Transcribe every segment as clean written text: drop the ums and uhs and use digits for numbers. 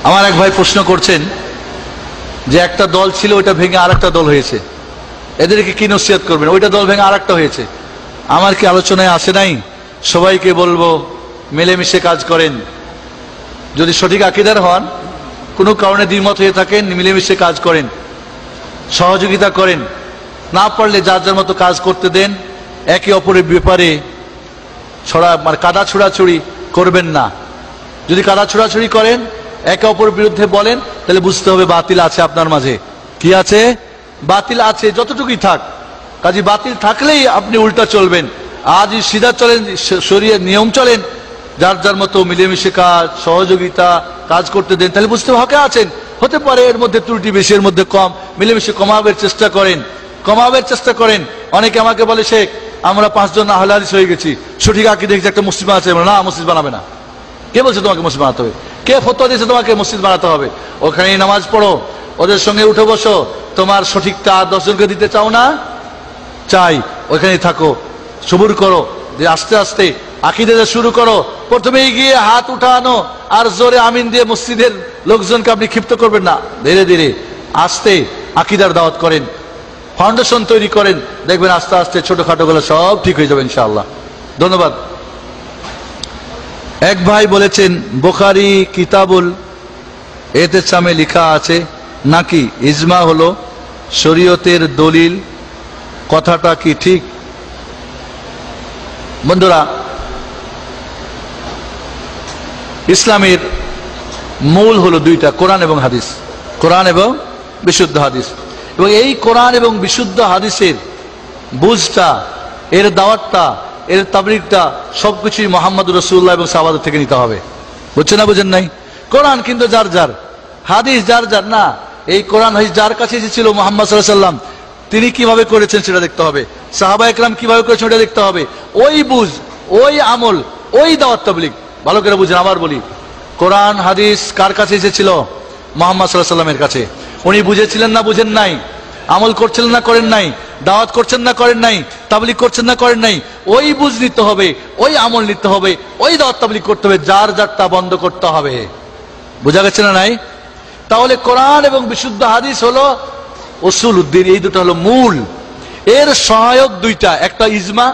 আমার এক ভাই প্রশ্ন করছেন যে একটা দল ছিল ওইটা ভেঙে আরেকটা দল হয়েছে, এদেরকে কি নসিহত করবেন? ওইটা দল ভেঙে আরেকটা হয়েছে, আমার কি আলোচনায় আসে নাই? সবাইকে বলবো মিলেমিশে কাজ করেন। যদি সঠিক আকীদার হন, কোনো কারণে দ্বিমত হয়ে থাকেন, মিলেমিশে কাজ করেন, সহযোগিতা করেন। না পারলে যার যার মতো কাজ করতে দেন। একে অপরের ব্যাপারে কাদা ছোড়াছুড়ি করবেন না। যদি কাদা ছোড়াছুড়ি করেন, একে অপরের বিরুদ্ধে বলেন, তাহলে বুঝতে হবে বাতিল আছে আপনার মাঝে। কি আছে? বাতিল আছে, যতটুকুই থাক। কাজে বাতিল থাকলেই আপনি উল্টা চলবেন। আজ সিধা চলেন, শরীয়তের নিয়ম চলেন, যার যার মতো মিলেমিশে কাজ, সহযোগিতা কাজ করতে দেন, তাহলে বুঝতে হবে হকে আছেন। হতে পারে এর মধ্যে ত্রুটি বেশি, এর মধ্যে কম, মিলেমিশে কমাবের চেষ্টা করেন, কমাবের চেষ্টা করেন। অনেকে আমাকে বলে, শেখ আমরা 5 জন আহলে হাদিস হয়ে গেছি, সঠিক আকীদা দেখছি একটা মসজিদ বানাচ্ছে। না, মসজিদ বানাবে না। কে বলছে তোমাকে মসজিদ বানাতে হবে? কে ফতোয়া দিয়েছে তোমাকে মসজিদ বানাতে হবে? ওখানে নামাজ পড়ো, ওদের সঙ্গে উঠে বসো। তোমার সঠিকটা 10 জনকে দিতে চাও না? চাই, ওইখানেই থাকো, সবুর করো, যে আস্তে আস্তে আকীদা শুরু করো। প্রথমেই গিয়ে হাত উঠানো আর জোরে আমিন দিয়ে মসজিদের লোকজনকে আপনি ক্ষিপ্ত করবেন না। ধীরে ধীরে আস্তে আকীদার দাওয়াত করেন, ফাউন্ডেশন তৈরি করেন, দেখবেন আস্তে আস্তে ছোটখাটো গুলো সব ঠিক হয়ে যাবে ইনশাআল্লাহ। ধন্যবাদ। এক ভাই বলেছেন, বুখারী কিতাবুল এতেসামে লেখা আছে নাকি ইজমা হলো শরীয়তের দলিল, কথাটা কি ঠিক? বন্ধুরা, ইসলামের মূল হলো দুইটা, কোরআন এবং হাদিস। কোরআন এবং বিশুদ্ধ হাদিস। এবং এই কোরআন এবং বিশুদ্ধ হাদিসের বুঝটা, এর দাওয়াতটা, এর তাবলীগটা সবকিছুই মুহাম্মদ রাসূলুল্লাহ এবং সাহাবাদের থেকে নিতে হবে। বুঝছেন না? বুঝেন নাই? কোরআন কিন্তু যার যার, হাদিস যার যার না। এই কোরআন হাদিস যার কাছে এসেছিল মুহাম্মদ সাল্লাল্লাহু আলাইহি ওয়াসাল্লাম, তিনি কিভাবে করেছেন সেটা দেখতে হবে, সাহাবায়ে কেরাম কিভাবে করেছেন সেটা দেখতে হবে। ওই বুঝ, ওই আমল, ওই দাওয়াত তাবলীগ। ভালো করে বুঝেন, আবার বলি, কোরআন হাদিস কার কাছে এসেছিল? মুহাম্মদ সাল্লাল্লাহু আলাইহি ওয়াসাল্লামের কাছে। উনি বুঝেছিলেন না বুঝেন নাই? আমল করছিলেন না করেন নাই? দাওয়াত করছেন না করেন নাই? তাবলীগ করছেন না করেন নাই? ওই বুঝ নিতে হবে, ওই আমল নিতে হবে, ওই দাওয়াত তাবলীগ করতে হবে, যার যারটা বন্ধ করতে হবে। বোঝা গেছে না নাই? তাহলে কোরআন এবং বিশুদ্ধ হাদিস হলো উসুল উদ্দিন, এই দুটো হলো মূল। এর সহায়ক দুইটা, একটা ইজমা।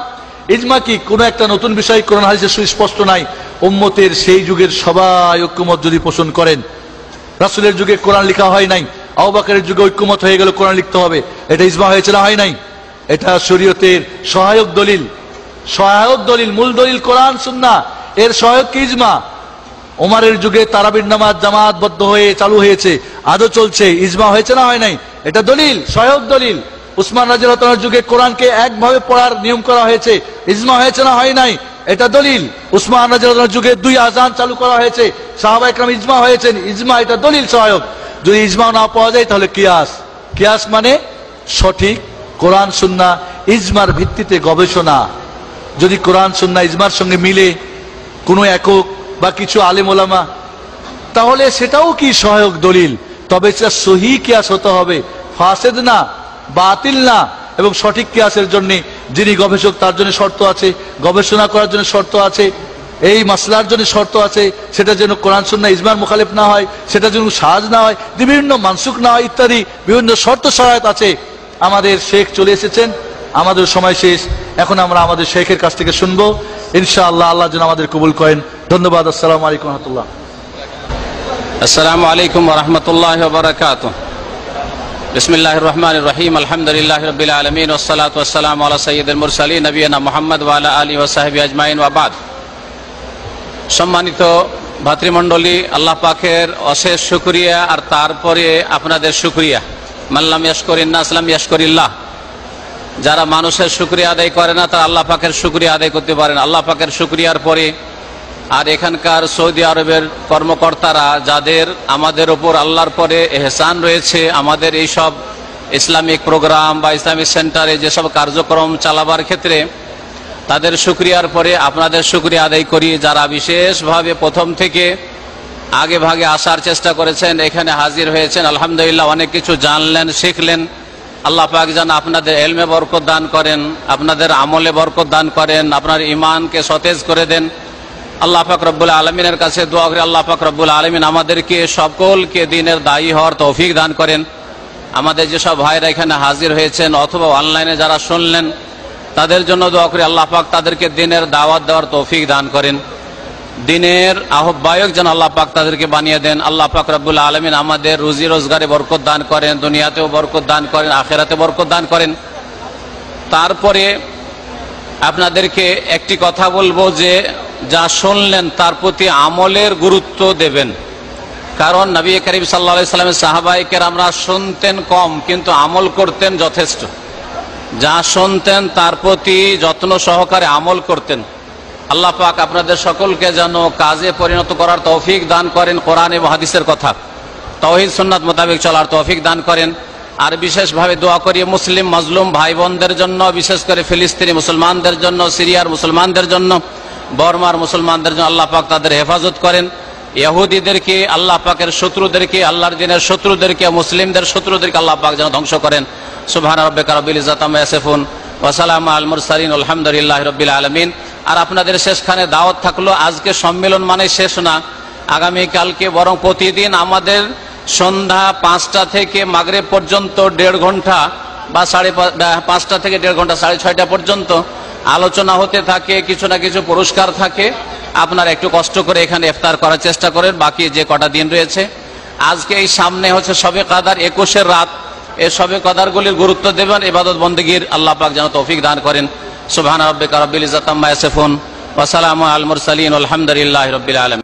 ইজমা কি? কোন একটা নতুন বিষয় কোরআন হাদিসে সুস্পষ্ট নাই, উম্মতের সেই যুগের সবাই ঐক্যমত যদি পোষণ করেন। রাসূলের যুগে কোরআন লেখা হয় নাই, আবু বকরের যুগে ঐক্যমত হয়ে গেল কোরআন লিখতে হবে, এটা ইজমা হয়েছিল? হয় নাই। এটা শরীয়তের সহায়ক দলিল। সহায়ক দলিল, মূল দলিল কোরআন সুন্নাহ, এর সহায়ক কি? ইজমা। ওমরের যুগে তারাবির নামাজ জামাতবদ্ধ হয়ে চালু হয়েছে, আজও চলছে, ইজমা হয়েছে না হয় নাই? এটা দলিল, সহায়ক দলিল। উসমান রাদিয়াল্লাহু আনহুর যুগে কোরআনকে একভাবে পড়ার নিয়ম করা হয়েছে, ইজমা হয়েছে না হয় নাই? এটা দলিল। উসমান রাদিয়াল্লাহু আনহুর যুগে 2 আযান চালু করা হয়েছে, সাহাবায়ে কেরাম ইজমা হয়েছেন, ইজমা, এটা দলিল, সহায়ক। যদি ইজমা না পাওয়া যায় তাহলে কিয়াস। কিয়াস মানে সঠিক কোরআন সুন্নাহ ইজমার ভিত্তিতে গবেষণা। যদি কোরআন সুন্নাহ ইজমার সঙ্গে মিলে কোনো একক বা কিছু আলেম ওলামা, তাহলে সেটাও কি সহায়ক দলিল। তবে সেটা সহিহ কিয়াস হতে হবে, ফাসেদ না, বাতিল না। এবং সঠিক কিয়াসের জন্য যিনি গবেষক তার জন্য শর্ত আছে, গবেষণা করার জন্য শর্ত আছে, এই মাসলার জন্য শর্ত আছে, সেটা যেন কোরআন সুন্নাহ ইজমার মুখালিফ না হয়, সেটা যেন সাজ না হয়, বিভিন্ন মানসুখ না হয়, ইত্যাদি বিভিন্ন শর্ত শরায়ত আছে। আমাদের শেখ চলে এসেছেন, আমাদের সময় শেষ। এখন আমরা আমাদের শেখের কাছ থেকে শুনবো ইনশাআল্লাহ। আল্লাহ যেন আমাদের কবুল করেন। ধন্যবাদ। আসসালামু আলাইকুম ওয়া রাহমাতুল্লাহ। আসসালামু আলাইকুম ওয়া রাহমাতুল্লাহি ওয়া বারাকাতুহু। বিসমিল্লাহির রহমানির রহিম। আলহামদুলিল্লাহি রাব্বিল আলামিন ওয়াস সালাতু ওয়াস সালামু আলা সাইয়্যিদিল মুরসালিন নবিয়িনা মুহাম্মদ ওয়া আলা আলিহি ওয়া সাহবিহি আজমাইন ওয়া বাদ। সম্মানিত ভাতৃমণ্ডলী, আল্লাহ পাকের অশেষ শুকরিয়া, আর তারপরে আপনাদের শুকরিয়া। মাল্লাম ইয়াশকুরিন নাস লাম ইয়াশকুরিল্লাহ। যারা মানুষের শুকরিয়া আদায় করে না, তারা আল্লাহ পাকের শুকরিয়া আদায় করতে পারেন। আল্লাহ পাকের শুকরিয়ার পরে আর এখানকার সৌদি আরবের কর্মকর্তারা, যাদের আমাদের ওপর আল্লাহর পরে এহসান রয়েছে, আমাদের এই সব ইসলামিক প্রোগ্রাম বা ইসলামিক সেন্টারে যেসব কার্যক্রম চালাবার ক্ষেত্রে তাদের শুকরিয়ার পরে আপনাদের শুকরিয়া আদায় করি, যারা বিশেষভাবে প্রথম থেকে আগে ভাগে আসার চেষ্টা করেছেন, এখানে হাজির হয়েছেন। আলহামদুলিল্লাহ, অনেক কিছু জানলেন, শিখলেন। আল্লাহ পাক যেন আপনাদের এলমে বরকত দান করেন, আপনাদের আমলে বরকত দান করেন, আপনার ঈমানকে সতেজ করে দেন। আল্লাহ পাক রব্বুল আলমিনের কাছে দোয়া করি আল্লাহ পাক রব্বুল আলমিন আমাদেরকে সকলকে দিনের দায়ী হওয়ার তৌফিক দান করেন। আমাদের যেসব ভাইরা এখানে হাজির হয়েছেন অথবা অনলাইনে যারা শুনলেন তাদের জন্য দোয়া করি আল্লাহ পাক তাদেরকে দিনের দাওয়াত দেওয়ার তৌফিক দান করেন, দিনের আহ্বায়ক যেন আল্লাহ পাক তাদেরকে বানিয়ে দেন। আল্লাহ পাক রব্বুল আলমিন আমাদের রুজি রোজগারে বরকত দান করেন, দুনিয়াতেও বরকত দান করেন, আখেরাতে বরকত দান করেন। তারপরে আপনাদেরকে একটি কথা বলবো যে যা শুনলেন তার প্রতি আমলের গুরুত্ব দেবেন, কারণ নবী করিম সাল্লাল্লাহু আলাইহি সাল্লামের সাহাবায়ে কেরামরা শুনতেন কম কিন্তু আমল করতেন যথেষ্ট। যা শুনতেন তার প্রতি যত্ন সহকারে আমল করতেন। আল্লাহ পাক আপনাদের সকলকে যেন কাজে পরিণত করার তৌফিক দান করেন, কোরআন এবং হাদিসের কথা তাওহীদ সুন্নাত মোতাবেক চলার তৌফিক দান করেন। আর বিশেষভাবে দোয়া করি মুসলিম মাজলুম ভাই বোনদের জন্য, বিশেষ করে ফিলিস্তিনি মুসলমানদের জন্য, সিরিয়ার মুসলমানদের জন্য, বর্মার মুসলমানদের জন্য আল্লাহ পাক তাদের হেফাজত করেন। ইহুদিদেরকে, আল্লাহ পাকের শত্রুদেরকে, আল্লাহর দ্বীনের শত্রুদেরকে, মুসলিমদের শত্রুদেরকে আল্লাহ পাক যেন ধ্বংস করেন। সুবহান রাব্বিকা রাব্বিল ইজ্জাতি আম্মা ইয়াসিফুন ওয়া সালামুন আলাল মুরসালিন আলহামদুলিল্লাহি রাব্বিল আলামিন। আর আপনাদের শেষখানে দাওয়াত থাকলো, আজকে সম্মেলন মানে শেষ না, আগামী কালকে বরং প্রতিদিন আমাদের সন্ধ্যা 5টা থেকে মাগরিব পর্যন্ত 1.5 ঘন্টা বা 5:30 থেকে 1.5 ঘন্টা 6:30 পর্যন্ত আলোচনা হতে থাকে, কিছু না কিছু পুরস্কার থাকে। আপনারা একটু কষ্ট করে এখানে ইফতার করার চেষ্টা করেন বাকি যে কটা দিন রয়েছে। আজকে এই সামনে হচ্ছে শবে কদর, 21-এর রাত। এই শবে কদরগুলির গুরুত্ব দেবেন, ইবাদত বন্দেগীর আল্লাহ পাক যেন তৌফিক দান করেন। সুবহান রাব্বিকা রাব্বিল ইজ্জাতি আম্মা ইয়াসিফুন ওয়া সালামুন আলাল মুরসালিন আলহামদুলিল্লাহি রাব্বিল আলামিন।